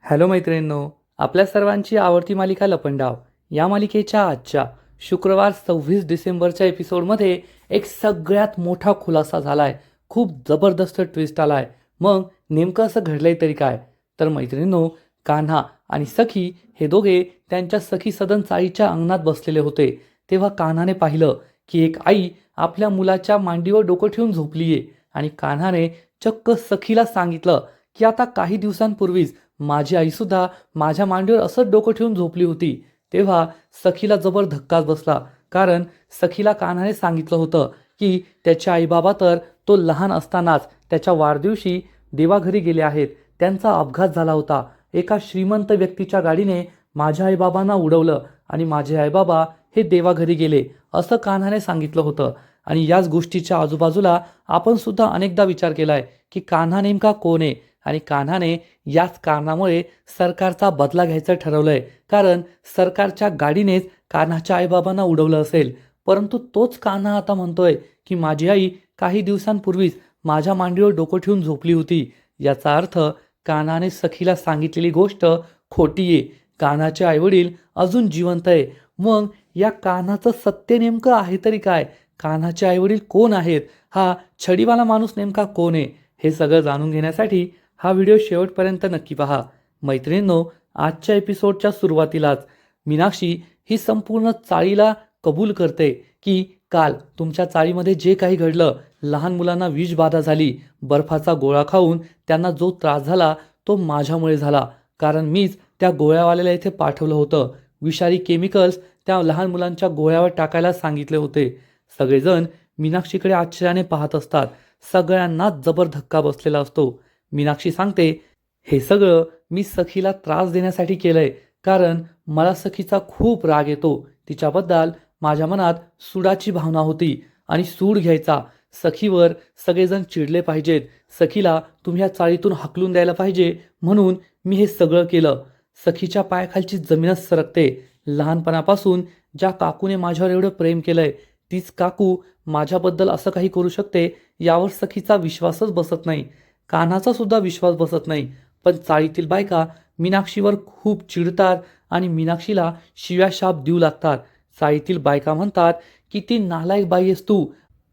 Hello मैत्रिणींनो, आपल्या सर्वांची आवडती मालिका लपंडाव या मालिकेच्या आजच्या शुक्रवार 26 डिसेंबरच्या एपिसोडमध्ये एक सगळ्यात मोठा खुलासा झालाय. खूप जबरदस्त ट्विस्ट आलाय. मग नेमकं असं घडलंय तरी काय? तर मैत्रिणींनो, कान्हा आणि सखी हे दोघे त्यांच्या सखी सदन चाळीच्या अंगणात बसलेले होते. तेव्हा कान्हाने पाहिलं की एक आई आपल्या मुलाच्या मांडीवर डोकं ठेवून झोपलीये आणि कान्हाने चक्क सखीला सांगितलं की आता काही दिवसांपूर्वीच माझी आईसुद्धा माझ्या मांडीवर असंच डोकं ठेवून झोपली होती. तेव्हा सखीला जबर धक्काच बसला. कारण सखीला कान्हाने सांगितलं होतं की त्याचे आईबाबा तर तो लहान असतानाच त्याच्या वाढदिवशी देवाघरी गेले आहेत. त्यांचा अपघात झाला होता. एका श्रीमंत व्यक्तीच्या गाडीने माझ्या आईबाबांना उडवलं आणि माझे आईबाबा हे देवाघरी गेले असं कान्हाने सांगितलं होतं. आणि याच गोष्टीच्या आजूबाजूला आपण सुद्धा अनेकदा विचार केलाय की कान्हा नेमका कोण आहे. आणि कान्हाने याच कारणामुळे सरकारचा बदला घ्यायचं ठरवलंय. कारण सरकारच्या गाडीनेच कान्हाच्या आईबाबांना उडवलं असेल. परंतु तोच कान्हा आता म्हणतोय की माझी आई काही दिवसांपूर्वीच माझ्या मांडीवर डोकं ठेवून झोपली होती. याचा अर्थ कान्हाने सखीला सांगितलेली गोष्ट खोटी आहे. कान्हाचे आईवडील अजून जिवंत आहे. मग या कान्हाचं सत्य नेमकं आहे तरी काय? कान्हाचे आईवडील कोण आहेत? हा छडीवाला माणूस नेमका कोण आहे? हे सगळं जाणून घेण्यासाठी हा व्हिडिओ शेवटपर्यंत नक्की पहा. मैत्रिणींनो, आजच्या एपिसोडच्या सुरुवातीलाच मीनाक्षी ही संपूर्ण चाळीला कबूल करते की काल तुमच्या चाळीमध्ये जे काही घडलं, लहान मुलांना विषबाधा झाली, बर्फाचा गोळा खाऊन त्यांना जो त्रास झाला तो माझ्यामुळे झाला. कारण मीच त्या गोळ्यावाल्याला इथे पाठवलं होतं. विषारी केमिकल्स त्या लहान मुलांच्या गोळ्यावर टाकायला सांगितले होते. सगळेजण मीनाक्षीकडे आश्चर्याने पाहत असतात. सगळ्यांनाच जबर धक्का बसलेला असतो. मीनाक्षी सांगते, हे सगळं मी सखीला त्रास देण्यासाठी केलंय. कारण मला सखीचा खूप राग येतो. तिच्याबद्दल माझ्या मनात सूडाची भावना होती आणि सूड घ्यायचा. सखीवर सगळेजण चिडले पाहिजेत. सखीला तुम्ही या चाळीतून हाकलून द्यायला पाहिजे म्हणून मी हे सगळं केलं. सखीच्या पायाखालची जमीनच सरकते. लहानपणापासून ज्या काकूने माझ्यावर एवढं प्रेम केलंय, तीच काकू माझ्याबद्दल असं काही करू शकते यावर सखीचा विश्वासच बसत नाही. कान्हाचा सुद्धा विश्वास बसत नाही. पण चाळीतील बायका मीनाक्षीवर खूप चिडतात आणि मीनाक्षीला शिव्याशाप देऊ लागतात. चाळीतील बायका म्हणतात की ती नालायक बाई आहेस तू.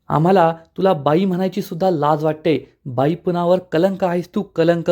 आम्हाला तुला बाई म्हणायची सुद्धा लाज वाटते. बाईपणावर कलंक आहेस तू, कलंक.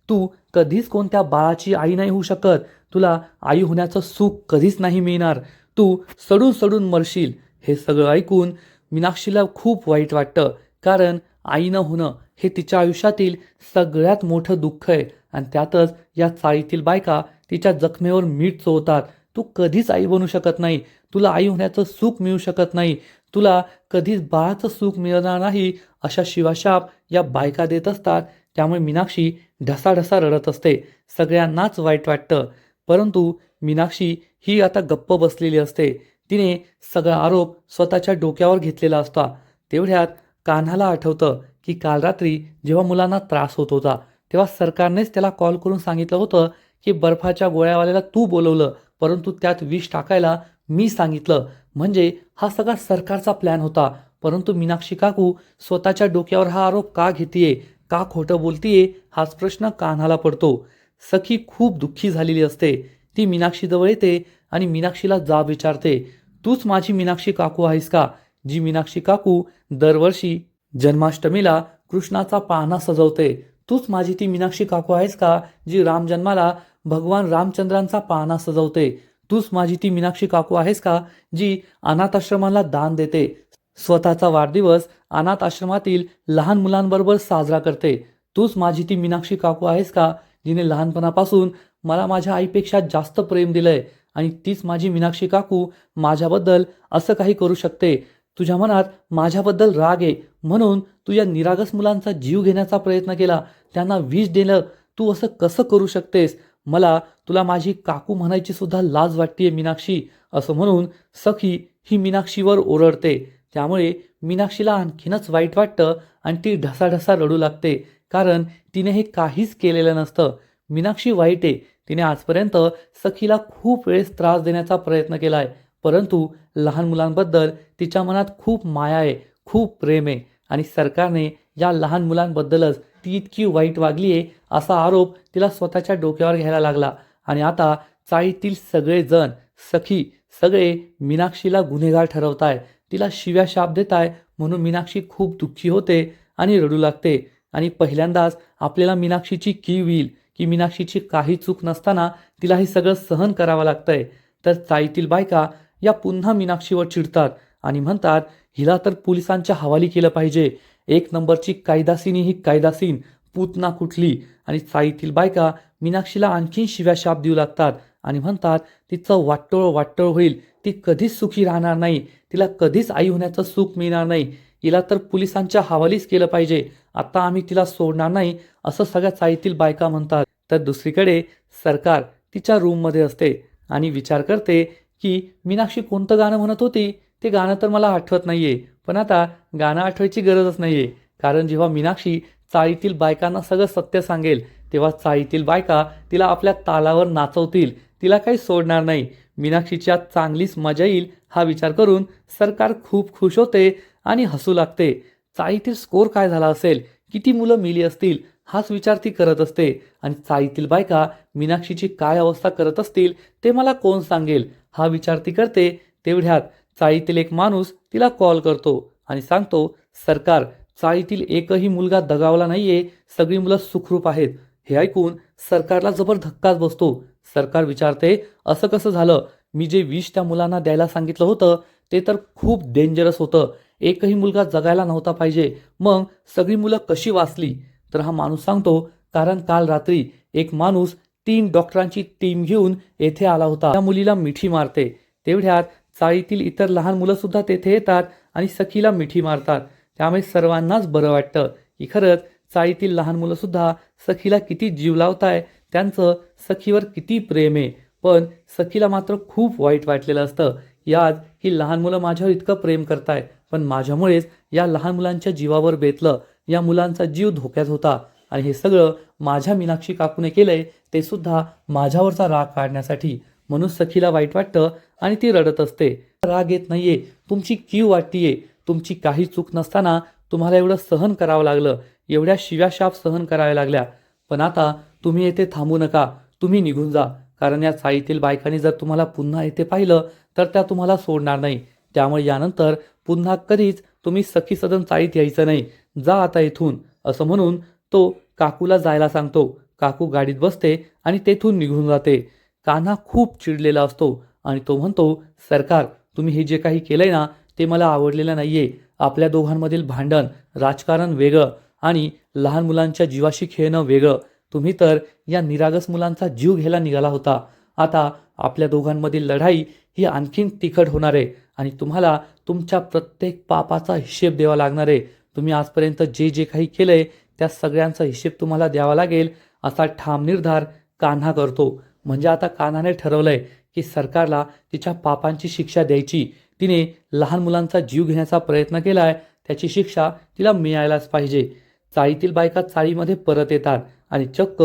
तू कधीच कोणत्या बाळाची आई नाही होऊ शकत. तुला आई होण्याचं सुख कधीच नाही मिळणार. तू सडून सडून मरशील. हे सगळं ऐकून मीनाक्षीला खूप वाईट वाटतं. कारण आई न होणं हे तिच्या आयुष्यातील सगळ्यात मोठं दुःख आहे. आणि त्यातच या चाळीतील बायका तिच्या जखमेवर मीठ चोळतात. तू कधीच आई बनू शकत नाही. तुला आई होण्याचं सुख मिळू शकत नाही. तुला कधीच बाळाचं सुख मिळणार नाही अशा शिवाशाप या बायका देत असतात. त्यामुळे मीनाक्षी ढसाढसा रडत असते. सगळ्यांनाच वाईट वाटतं. परंतु मीनाक्षी ही आता गप्प बसलेली असते. तिने सगळा आरोप स्वतःच्या डोक्यावर घेतलेला असता. तेवढ्यात कान्हाला आठवतं की काल रात्री जेव्हा मुलांना त्रास होत होता तेव्हा सरकारनेच त्याला कॉल करून सांगितलं होतं की बर्फाच्या गोळ्यावाल्याला तू बोलवलं, परंतु त्यात विष टाकायला मी सांगितलं. म्हणजे हा सगळा सरकारचा प्लॅन होता. परंतु मीनाक्षी काकू स्वतःच्या डोक्यावर हा आरोप का घेतीये, का खोटं बोलतीये, हाच प्रश्न कान्हाला पडतो. सखी खूप दुःखी झालेली असते. ती मीनाक्षीजवळ येते आणि मीनाक्षीला जाब विचारते, तूच माझी मीनाक्षी काकू आहेस का? जी मीनाक्षी काकू दरवर्षी जन्माष्टमीला कृष्णाचा पाळणा सजवते. तूच माझी ती मीनाक्षी काकू आहेस का जी रामजन्माला भगवान रामचंद्रांचा पाळणा सजवते? तूच माझी ती मीनाक्षी काकू आहेस का जी अनाथ आश्रमाला दान देते, स्वतःचा वाढदिवस अनाथ आश्रमातील लहान मुलांबरोबर साजरा करते? तूच माझी ती मीनाक्षी काकू आहेस का जिने लहानपणापासून मला माझ्या आईपेक्षा जास्त प्रेम दिलंय? आणि तीच माझी मीनाक्षी काकू माझ्याबद्दल असं काही करू शकते? तुझ्या मनात माझ्याबद्दल राग आहे म्हणून तू या निरागस मुलांचा जीव घेण्याचा प्रयत्न केला, त्यांना विष दिलं. तू असं कसं करू शकतेस? मला तुला माझी काकू म्हणायची सुद्धा लाज वाटतेय मीनाक्षी, असं म्हणून सखी ही मीनाक्षीवर ओरडते. त्यामुळे मीनाक्षीला आणखीनच वाईट वाटतं आणि ती ढसाढसा रडू लागते. कारण तिने हे काहीच केलेलं नसतं. मीनाक्षी वाईट आहे. तिने आजपर्यंत सखीला खूप वेळेस त्रास देण्याचा प्रयत्न केलाय. परंतु लहान मुलांबद्दल तिच्या मनात खूप माया आहे, खूप प्रेम आहे. आणि सरकारने या लहान मुलांबद्दलच ती इतकी वाईट वागलीये असा आरोप तिला स्वतःच्या डोक्यावर घ्यायला लागला. आणि आता चाळीतील सगळेजण, सखी सगळे मीनाक्षीला गुन्हेगार ठरवताय, तिला शिव्या शाप देताय. म्हणून मीनाक्षी खूप दुःखी होते आणि रडू लागते. आणि पहिल्यांदाच आपल्याला मीनाक्षीची कीव येईल की मीनाक्षीची काही चूक नसताना तिला हे सगळं सहन करावं लागतंय. तर चाळीतील बायका या पुन्हा मीनाक्षीवर चिडतात आणि म्हणतात, हिला तर पोलिसांच्या हवाली केलं पाहिजे. एक नंबरची कायदासीन ही कायदासीन पूतना कुठली. आणि चाळीतील बायका मीनाक्षीला आणखीन शिव्या शाप देऊ लागतात आणि म्हणतात, तिचं वाटोळ वाटोळ होईल, ती कधीच सुखी राहणार नाही, तिला कधीच आई होण्याचं सुख मिळणार नाही, हिला तर पोलिसांच्या हवालीच केलं पाहिजे, आता आम्ही तिला सोडणार नाही, असं सगळ्या चाळीतील बायका म्हणतात. तर दुसरीकडे सरकार तिच्या रूममध्ये असते आणि विचार करते की मीनाक्षी कोणतं गाणं म्हणत होती, ते गाणं तर मला आठवत नाहीये. पण आता गाणं आठवायची गरजच नाहीये, कारण जेव्हा मीनाक्षी चाळीतील बायकांना सगळं सत्य सांगेल तेव्हा चाळीतील बायका तिला आपल्या तालावर नाचवतील, तिला काही सोडणार नाही. मीनाक्षीची आज चांगलीच मजा येईल हा विचार करून सरकार खूप खुश होते आणि हसू लागते. चाळीतील स्कोर काय झाला असेल, किती मुलं मेली असतील, हाच विचार ती करत असते. आणि चाळीतील बायका मीनाक्षीची काय अवस्था करत असतील ते मला कोण सांगेल हा विचार ती करते. तेवढ्यात चाळीतील एक माणूस तिला कॉल करतो आणि सांगतो, सरकार, चाळीतील एकही मुलगा दगावला नाहीये, सगळी मुलं सुखरूप आहेत. हे ऐकून सरकारला जबर धक्काच बसतो. सरकार विचारते, असं कसं झालं? मी जे विष त्या मुलांना द्यायला सांगितलं होतं ते तर खूप डेंजरस होतं, एकही मुलगा जगायला नव्हता पाहिजे, मग सगळी मुलं कशी वाचली? तर हा माणूस सांगतो, कारण काल रात्री एक माणूस 3 डॉक्टरांची टीम घेऊन येथे आला होता, त्या मुलीला मिठी मारते. तेवढ्यात चाळीतील इतर लहान मुलं सुद्धा तेथे येतात आणि सखीला मिठी मारतात. त्यामुळे सर्वांनाच बरं वाटतं की खरंच चाळीतील लहान मुलं सुद्धा सखीला किती जीव लावताय, त्यांचं सखीवर किती प्रेम आहे. पण सखीला मात्र खूप वाईट वाटलेलं असतं, याज ही लहान मुलं माझ्यावर इतकं प्रेम करताय, पण माझ्यामुळेच या लहान मुलांच्या जीवावर बेतलं, या मुलांचा जीव धोक्यात होता आणि हे सगळं माझ्या मीनाक्षी काकूने केलंय, ते सुद्धा माझ्यावरचा राग काढण्यासाठी. म्हणून सखीला वाईट वाटतं आणि ती रडत असते. राग येत नाहीये, तुमची कीव वाटतीये, तुमची काही चूक नसताना तुम्हाला एवढं सहन करावं लागलं, एवढ्या शिव्या शाप सहन कराव्या लागल्या. पण आता तुम्ही येथे थांबू नका, तुम्ही निघून जा, कारण या चाळीतील बायकांनी जर तुम्हाला पुन्हा येथे पाहिलं तर त्या तुम्हाला सोडणार नाही. त्यामुळे यानंतर पुन्हा कधीच तुम्ही सखी सदन चाळीत यायचं नाही, जा आता इथून, असं म्हणून तो काकूला जायला सांगतो. काकू गाडीत बसते आणि तेथून निघून जाते. कान्हा खूप चिडलेला असतो आणि तो म्हणतो, सरकार, तुम्ही हे जे काही केलंय ना ते मला आवडलेलं नाहीये. आपल्या दोघांमधील भांडण, राजकारण वेगळं आणि लहान मुलांच्या जीवाशी खेळणं वेगळं. तुम्ही तर या निरागस मुलांचा जीव घ्यायला निघाला होता. आता आपल्या दोघांमधील लढाई ही आणखीन तिखट होणार आहे आणि तुम्हाला तुमच्या प्रत्येक पापाचा हिशेब द्यावा लागणार आहे. तुम्ही आजपर्यंत जे जे काही केलंय त्या सगळ्यांचा हिशेब तुम्हाला द्यावा लागेल, असा ठाम निर्धार कान्हा करतो. म्हणजे आता कान्हाने ठरवलंय की सरकारला तिच्या पापांची शिक्षा द्यायची. तिने लहान मुलांचा जीव घेण्याचा प्रयत्न केलाय, त्याची शिक्षा तिला मिळायलाच पाहिजे. चाळीतील बायका चाळीमध्ये परत येतात आणि चक्क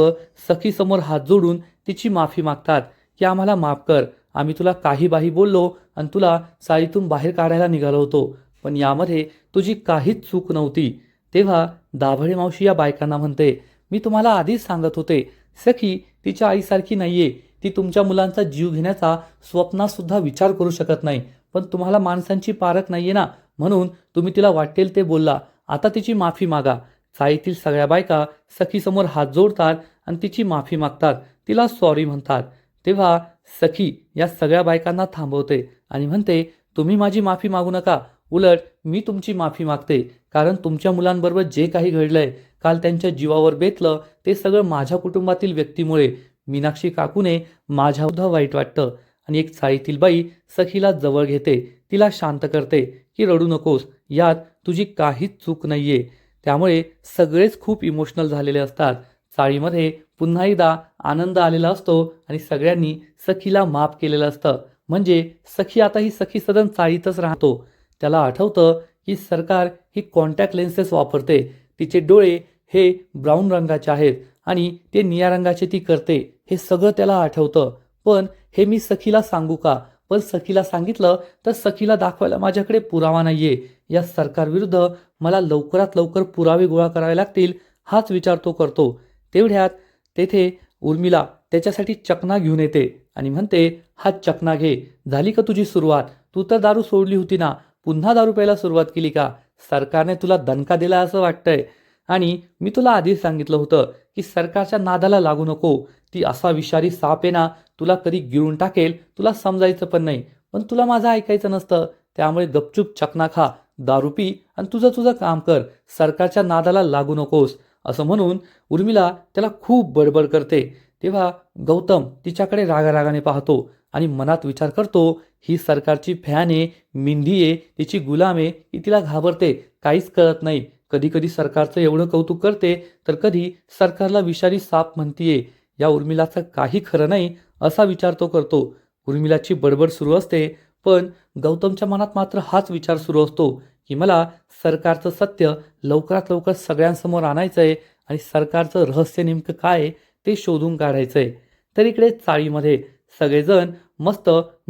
सखीसमोर हात जोडून तिची माफी मागतात की आम्हाला माफ कर, आम्ही तुला काही बाही बोललो आणि तुला चाळीतून बाहेर काढायला निघालो होतो, पण यामध्ये तुझी काहीच चूक नव्हती. तेव्हा दाभळे मावशी या बायकांना म्हणते, मी तुम्हाला आधीच सांगत होते, सखी तिच्या आईसारखी नाहीये, ती तुमच्या मुलांचा जीव घेण्याचा स्वप्नात सुद्धा विचार करू शकत नाही, पण तुम्हाला माणसांची पारख नाहीये ना, म्हणून तुम्ही तिला वाटेल ते बोलला, आता तिची माफी मागा. चाळीतील सगळ्या बायका सखीसमोर हात जोडतात आणि तिची माफी मागतात, तिला सॉरी म्हणतात. तेव्हा सखी या सगळ्या बायकांना थांबवते आणि म्हणते, तुम्ही माझी माफी मागू नका, उलट मी तुमची माफी मागते, कारण तुमच्या मुलांबरोबर जे काही घडलंय, काल त्यांच्या जीवावर बेतलं, ते सगळं माझ्या कुटुंबातील व्यक्तीमुळे. मीनाक्षी काकूने माझ्यासुद्धा वाईट वाटतं. आणि एक चाळीतील बाई सखीला जवळ घेते, तिला शांत करते की रडू नकोस, यात तुझी काहीच चूक नाहीये. त्यामुळे सगळेच खूप इमोशनल झालेले असतात. चाळीमध्ये पुन्हा एकदा आनंद आलेला असतो आणि सगळ्यांनी सखीला माफ केलेलं असतं. म्हणजे सखी आता ही सखी सदन चाळीतच राहतो. त्याला आठवतं की सरकार ही कॉन्टॅक्ट लेन्सेस वापरते, तिचे डोळे हे ब्राऊन रंगाचे आहेत आणि ते निळ्या रंगाचे ती करते, हे सगळं त्याला आठवतं. पण हे मी सखीला सांगू का? पण सखीला सांगितलं तर सखीला दाखवायला माझ्याकडे पुरावा नाहीये. या सरकारविरुद्ध मला लवकरात लवकर पुरावे गोळा करावे लागतील, हाच विचार तो करतो. तेवढ्यात तेथे उर्मिला त्याच्यासाठी चकना घेऊन येते आणि म्हणते, हा चकना घे. झाली का तुझी सुरुवात? तू तर दारू सोडली होती ना, पुन्हा दारू प्यायला सुरुवात केली का? सरकारने तुला दणका दिला असं वाटतंय. आणि मी तुला आधीच सांगितलं होतं की सरकारच्या नादाला लागू नको. ती असा विषारी साप आहे ना, तुला कधी गिळून टाकेल, तुला समजायचं पण नाही. पण तुला माझं ऐकायचं नसतं. त्यामुळे गपचूप चकना खा, दारू पी आणि तुझं तुझं काम कर. सरकारच्या नादाला लागू नकोस. असं म्हणून उर्मिला त्याला खूप बडबड करते. तेव्हा गौतम तिच्याकडे रागारागाने पाहतो आणि मनात विचार करतो, ही सरकारची फॅन आहे, मिंधी आहे, तिची गुलाम आहे, ही तिला घाबरते, काहीच कळत नाही. कधी कधी सरकारचं एवढं कौतुक करते तर कधी सरकारला विषारी साप म्हणतीये. या उर्मिलाचं काही खरं नाही असा विचार तो करतो. उर्मिलाची बडबड सुरू असते, पण गौतमच्या मनात मात्र हाच विचार सुरू असतो की मला सरकारचं सत्य लवकरात लवकर सगळ्यांसमोर आणायचंय आणि सरकारचं रहस्य नेमकं काय आहे ते शोधून काढायचंय. तर इकडे चाळीमध्ये सगळेजण मस्त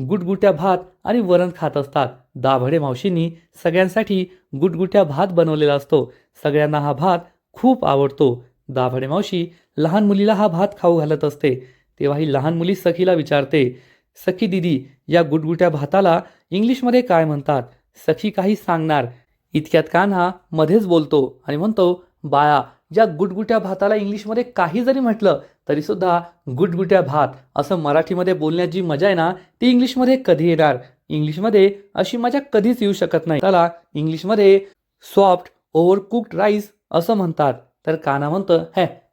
गुटगुट्या भात आणि वरण खात असतात. दाभडे मावशींनी सगळ्यांसाठी गुटगुट्या भात बनवलेला असतो. सगळ्यांना हा भात खूप आवडतो. दाभडे मावशी लहान मुलीला हा भात खाऊ घालत असते. तेव्हा ही लहान मुली सखीला विचारते, सखी दिदी, या गुटगुट्या भाताला इंग्लिशमध्ये काय म्हणतात? सखी काही सांगणार इतक्यात कान्हा मध्येच बोलतो आणि म्हणतो, बाळा, या गुटगुट्या भाताला इंग्लिशमध्ये काही जरी म्हटलं तरी सुद्धा गुटगुट्या भात असं मराठीमध्ये बोलण्यात जी मजा आहे ना, ती इंग्लिशमध्ये कधी येणार? इंग्लिशमध्ये अशी मजा कधीच येऊ शकत नाही. त्याला इंग्लिशमध्ये सॉफ्ट ओव्हर कुक्ड राईस असं म्हणतात. तर कान्हा म्हणतं,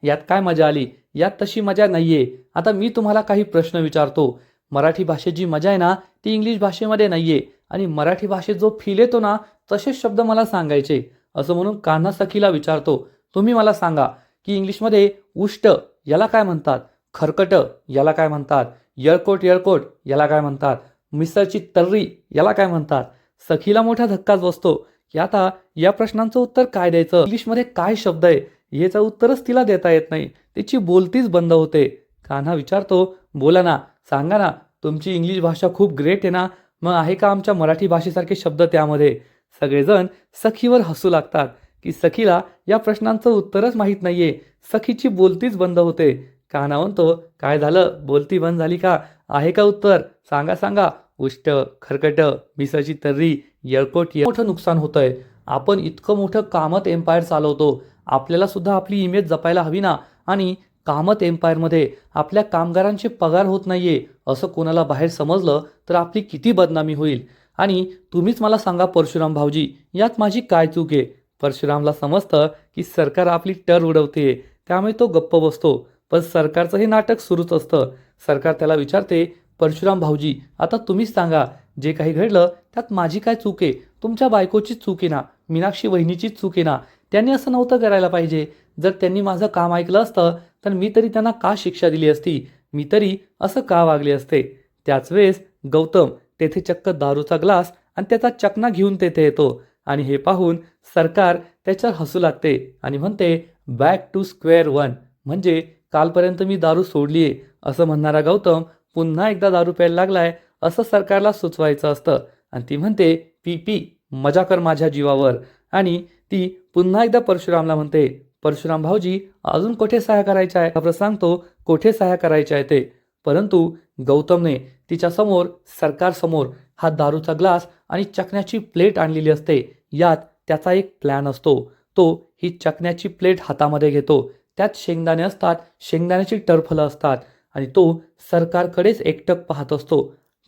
यात काय मजा आली? यात तशी मजा नाहीये. आता मी तुम्हाला काही प्रश्न विचारतो. मराठी भाषेत जी मजा आहे ना, ती इंग्लिश भाषेमध्ये नाहीये. आणि मराठी भाषेत जो फील येतो ना, तसेच शब्द मला सांगायचे. असं म्हणून कान्हा सखीला विचारतो, तुम्ही मला सांगा की इंग्लिशमध्ये उष्ट याला काय म्हणतात? खरकट याला काय म्हणतात? यळकोट यळकोट याला काय म्हणतात? मिसळची तर्री याला काय म्हणतात? सखीला मोठा धक्काच बसतो की आता या प्रश्नांचं उत्तर काय द्यायचं? इंग्लिशमध्ये काय शब्द आहे याचं उत्तरच तिला देता येत नाही. तिची बोलतीच बंद होते. कान्हा विचारतो, बोला ना, सांगा ना, तुमची इंग्लिश भाषा खूप ग्रेट आहे ना, मग आहे का आमच्या मराठी भाषेसारखे शब्द त्यामध्ये? सगळेजण सखीवर हसू लागतात की सखीला या प्रश्नांचं उत्तरच माहीत नाहीये. सखीची बोलतीच बंद होते. कान्हा म्हणतो, काय झालं, बोलती बंद झाली का? आहे का उत्तर? सांगा सांगा. उष्ट, खरकट, मिसळची तर्री, येळकोट. मोठं नुकसान होतंय. आपण इतकं मोठं कामत एम्पायर चालवतो, आपल्याला सुद्धा आपली इमेज जपायला हवी ना. आणि कामत एम्पायरमध्ये आपल्या कामगारांचे पगार होत नाहीये असं कोणाला बाहेर समजलं तर आपली किती बदनामी होईल. आणि तुम्हीच मला सांगा परशुराम भाऊजी, यात माझी काय चूक आहे? परशुरामला समजतं की सरकार आपली टर उडवते, त्यामुळे तो गप्प बसतो. पण सरकारचं हे नाटक सुरूच असतं. सरकार त्याला विचारते, परशुराम भाऊजी, आता तुम्हीच सांगा, जे काही घडलं त्यात माझी काय चूक आहे? तुमच्या बायकोचीच चूक आहे ना, मीनाक्षी वहिनीचीच चूक आहे ना. त्यांनी असं नव्हतं करायला पाहिजे. जर त्यांनी माझं काम ऐकलं असतं तर मी तरी त्यांना का शिक्षा दिली असती? मी तरी असं का वागले असते? त्याच वेळेस गौतम तेथे चक्क दारूचा ग्लास आणि त्याचा चकना घेऊन तेथे येतो. आणि हे पाहून सरकार त्याच्यावर हसू लागते आणि म्हणते, बॅक टू स्क्वेअर वन. म्हणजे कालपर्यंत मी दारू सोडलीये असं म्हणणारा गौतम पुन्हा एकदा दारू प्यायला लागलाय असं सरकारला सुचवायचं असतं. आणि ती म्हणते, पी पी, मजा कर माझ्या जीवावर. आणि ती पुन्हा एकदा परशुरामला म्हणते, परशुराम भाऊजी, अजून कोठे सहाय्य करायचं आहे? आपण सांगतो कोठे सहाय्य करायचे आहे ते. परंतु गौतमने तिच्यासमोर, सरकारसमोर हा दारूचा ग्लास आणि चकण्याची प्लेट आणलेली असते. यात त्याचा एक प्लॅन असतो. तो ही चकण्याची प्लेट हातामध्ये घेतो. त्यात शेंगदाणे असतात, शेंगदाण्याची टरफलं असतात आणि तो सरकारकडेच एकटक पाहत असतो.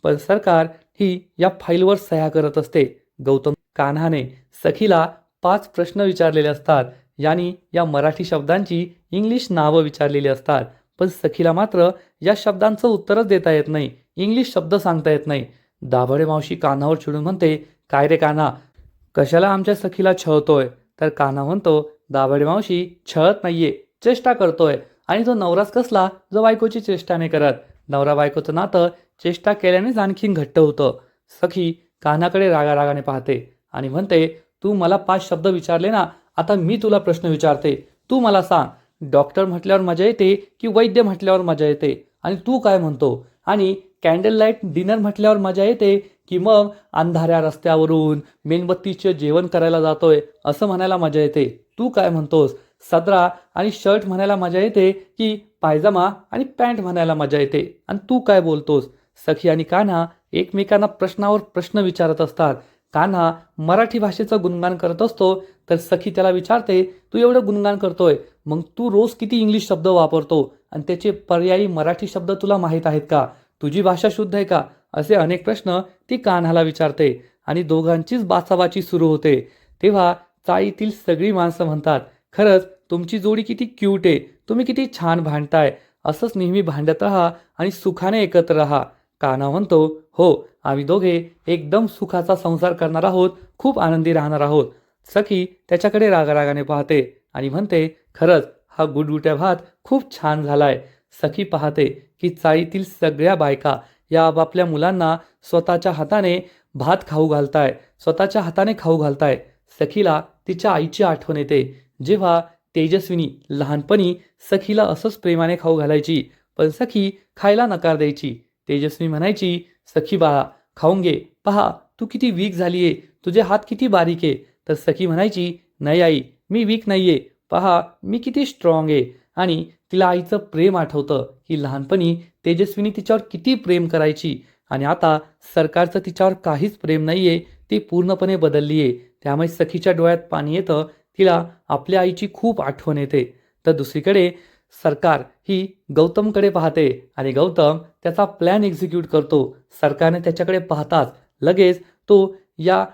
पण सरकार ही या फाईलवर सह्या करत असते. गौतम कान्हाने सखीला 5 प्रश्न विचारलेले असतात. यांनी या मराठी शब्दांची इंग्लिश नावं विचारलेली असतात. पण सखीला मात्र या शब्दांचं उत्तरच देता येत नाही, इंग्लिश शब्द सांगता येत नाही. दाभडे मावशी कान्हावर चिडून म्हणते, काय रे कान्हा, कशाला आमच्या सखीला छळतोय? तर कान्हा म्हणतो, दाभडे मावशी, छळत नाहीये, चेष्टा करतोय. आणि तो नवराच कसला जो बायकोची चेष्टा नाही करत? नवरा बायकोचं नातं चेष्टा केल्यानेच आणखीन घट्ट होतं. सखी कान्हाकडे रागारागाने पाहते आणि म्हणते, तू मला 5 शब्द विचारले ना, आता मी तुला प्रश्न विचारते. तू मला सांग, डॉक्टर म्हटल्यावर मजा येते की वैद्य म्हटल्यावर मजा येते? आणि तू काय म्हणतो? आणि कॅन्डल लाईट डिनर म्हटल्यावर मजा येते की मग अंधाऱ्या रस्त्यावरून मेणबत्तीचे जेवण करायला जातोय असं म्हणायला मजा येते? तू काय म्हणतोस? सदरा आणि शर्ट म्हणायला मजा येते की पायजमा आणि पॅन्ट म्हणायला मजा येते, आणि तू काय बोलतोस? सखी आणि कान्हा एकमेकांना प्रश्नावर प्रश्न विचारत असतात. कान्हा मराठी भाषेचं गुणगान करत असतो, तर सखी त्याला विचारते, तू एवढं गुणगान करतोय, मग तू रोज किती इंग्लिश शब्द वापरतो आणि त्याचे पर्यायी मराठी शब्द तुला माहीत आहेत का? तुझी भाषा शुद्ध आहे का? असे अनेक प्रश्न ती कान्हाला विचारते आणि दोघांचीच बाचाबाची सुरू होते. तेव्हा चाळीतील सगळी माणसं म्हणतात, खरंच तुमची जोडी किती क्यूट आहे, तुम्ही किती छान भांडताय, असंच नेहमी भांडत राहा आणि सुखाने एकत्र राहा. कान्हा म्हणतो, हो, आम्ही दोघे एकदम सुखाचा संसार करणार आहोत, खूप आनंदी राहणार आहोत. सखी त्याच्याकडे रागारागाने पाहते आणि म्हणते, खरंच हा गुटगुट्या भात खूप छान झालाय. सखी पाहते की चाळीतील सगळ्या बायका या आपापल्या मुलांना स्वतःच्या हाताने भात खाऊ घालताय, स्वतःच्या हाताने खाऊ घालताय. सखीला तिच्या आईची आठवण येते, जेव्हा तेजस्विनी लहानपणी सखीला असंच प्रेमाने खाऊ घालायची, पण सखी खायला नकार द्यायची. तेजस्विनी म्हणायची, सखी बाळा खाऊन घे, पहा तू किती वीक झालीये, तुझे हात किती बारीक आहे. तर सखी म्हणायची, नाही आई, मी वीक नाहीये, पहा मी किती स्ट्रॉंग आहे. आणि तिला आईचं प्रेम आठवतं की लहानपणी तेजस्विनी तिच्यावर किती प्रेम करायची, आणि आता सरकारचं तिच्यावर काहीच प्रेम नाहीये, ती पूर्णपणे बदलली आहे. त्यामुळे सखीच्या डोळ्यात पाणी येतं, तिला आपल्या आईची खूप आठवण येते. तर दुसरीकडे सरकार ही गौतमकडे पाहते आणि गौतम त्याचा प्लॅन एक्झिक्यूट करतो. सरकारने त्याच्याकडे पाहताच लगेच तो या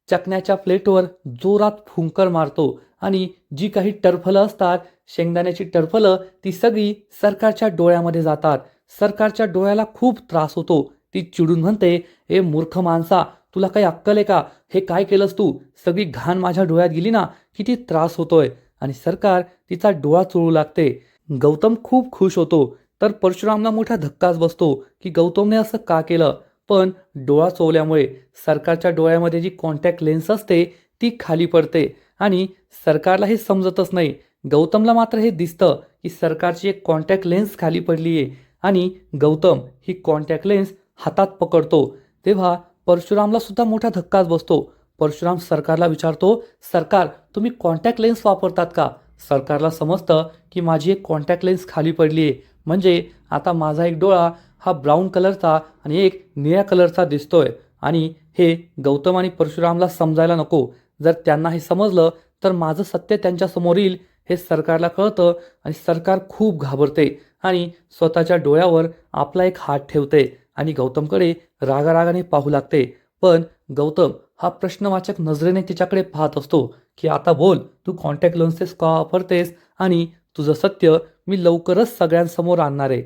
चकण्याच्या प्लेटवर जोरात फुंकर मारतो आणि जी काही टरफलं असतात, शेंगदाण्याची टरफलं, ती सगळी सरकारच्या डोळ्यामध्ये जातात. सरकारच्या डोळ्याला खूप त्रास होतो. ती चिडून म्हणते, ए मूर्ख माणसा, तुला काही अक्कल आहे का? हे काय केलंस तू? सगळी घाण माझ्या डोळ्यात गेली ना, किती त्रास होतोय. आणि सरकार तिचा डोळा चोळू लागते. गौतम खूप खुश होतो, तर परशुरामला मोठा धक्काच बसतो की गौतमने असं का केलं. पण डोळा चोळल्यामुळे सरकारच्या डोळ्यामध्ये जी कॉन्टॅक्ट लेन्स असते ती खाली पडते आणि सरकारला हे समजतच नाही. गौतमला मात्र हे दिसतं की सरकारची एक कॉन्टॅक्ट लेन्स खाली पडली आहे आणि गौतम ही कॉन्टॅक्ट लेन्स हातात पकडतो. तेव्हा परशुरामला सुद्धा मोठा धक्काच बसतो. परशुराम सरकारला विचारतो, सरकार तुम्ही कॉन्टॅक्ट लेन्स वापरतात का? सरकारला समजतं की माझी एक कॉन्टॅक्ट लेन्स खाली पडली आहे, म्हणजे आता माझा एक डोळा हा ब्राऊन कलरचा आणि एक निळ्या कलरचा दिसतोय. आणि हे गौतम आणि परशुरामला समजायला नको. जर त्यांना हे समजलं तर माझं सत्य त्यांच्या समोर येईल, हे सरकारला कळतं आणि सरकार खूप घाबरते आणि स्वतःच्या डोळ्यावर आपला एक हात ठेवते आणि गौतमकडे रागारागाने पाहू लागते. पण गौतम हा प्रश्नवाचक नजरेने तिच्याकडे पाहत असतो की आता बोल, तू कॉन्टॅक्ट लेन्सेस का वापरतेस आणि तुझं सत्य मी लवकरच सगळ्यांसमोर आणणार आहे.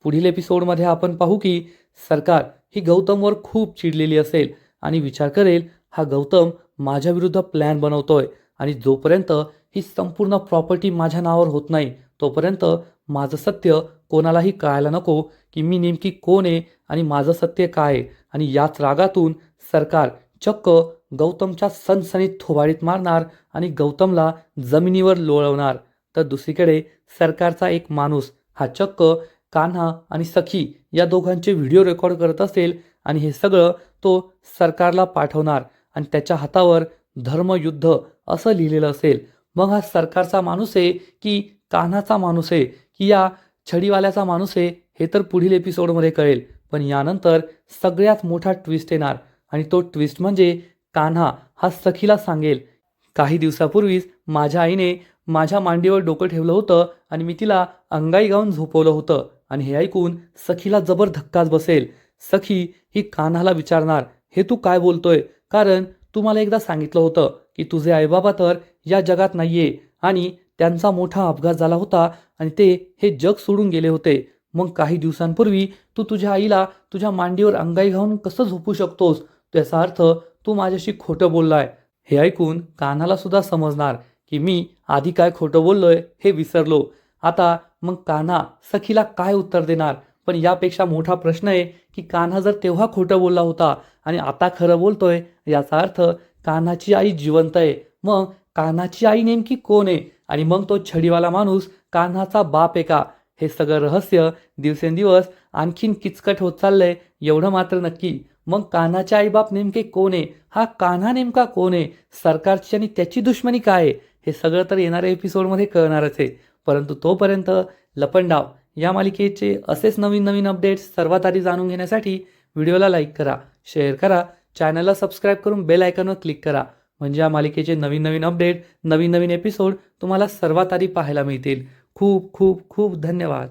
पुढील एपिसोडमध्ये आपण पाहू की सरकार ही गौतमवर खूप चिडलेली असेल आणि विचार करेल, हा गौतम माझ्या विरुद्ध प्लॅन बनवतोय आणि जोपर्यंत ही संपूर्ण प्रॉपर्टी माझ्या नावावर होत नाही तोपर्यंत माझं सत्य कोणालाही कळायला नको की मी नेमकी कोण आहे आणि माझं सत्य काय आहे. आणि याच रागातून सरकार चक्क गौतमच्या सणसणीत थोबाडीत मारणार आणि गौतमला जमिनीवर लोळवणार. तर दुसरीकडे सरकारचा एक माणूस हा चक्क कान्हा आणि सखी या दोघांचे व्हिडिओ रेकॉर्ड करत असेल आणि हे सगळं तो सरकारला पाठवणार आणि त्याच्या हातावर धर्मयुद्ध असं लिहिलेलं असेल. मग हा सरकारचा माणूस आहे की कान्हाचा माणूस आहे की या छडीवाल्याचा माणूस आहे, हे तर पुढील एपिसोडमध्ये कळेल. पण यानंतर सगळ्यात मोठा ट्विस्ट येणार आणि तो ट्विस्ट म्हणजे कान्हा हा सखीला सांगेल, काही दिवसापूर्वीच माझ्या आईने माझ्या मांडीवर डोकं ठेवलं होतं आणि मी तिला अंगाई गाऊन झोपवलं होतं. आणि हे ऐकून सखीला जबर धक्काच बसेल. सखी ही कान्हाला विचारणार, हे तू काय बोलतोय? कारण तू मला एकदा सांगितलं होतं की तुझे आईबाबा तर या जगात नाहीये आणि त्यांचा मोठा अपघात झाला होता आणि ते हे जग सोडून गेले होते. मग काही दिवसांपूर्वी तू तुझ्या आईला तुझ्या मांडीवर अंगाई घालून कसं झोपू शकतोस? त्याचा अर्थ तू माझ्याशी खोटं बोललाय. हे ऐकून कान्हाला सुद्धा समजणार की मी आधी काय खोटं बोललोय हे विसरलो. आता मग कान्हा सखीला काय उत्तर देणार? पण यापेक्षा मोठा प्रश्न आहे की कान्हा जर तेव्हा खोटं बोलला होता आणि आता खरं बोलतोय, याचा अर्थ कान्हाची आई जिवंत आहे. मग कान्हाची आई नेमकी कोण आहे? आणि मग तो छडीवाला माणूस कान्हाचा बाप आहे का? हे सगळं रहस्य दिवसेंदिवस आणखीन किचकट होत चाललंय, एवढं मात्र नक्की. मग कान्हाचे आईबाप नेमके कोण आहे? हा कान्हा नेमका कोण आहे? सरकारची आणि त्याची दुश्मनी काय आहे? हे सगळं तर येणाऱ्या एपिसोडमध्ये कळणारच आहे. परंतु तोपर्यंत लपंडाव या मालिकेचे असेच नवीन नवीन अपडेट्स सर्वात आधी जाणून घेण्यासाठी व्हिडिओला लाईक करा, शेअर करा, चॅनलला सबस्क्राईब करून बेल आयकॉनवर क्लिक करा. म्हणजे या मालिकेचे नवीन नवीन अपडेट, नवीन नवीन एपिसोड तुम्हाला सर्वात आधी पाहायला मिळतील. खूप खूप खूप धन्यवाद.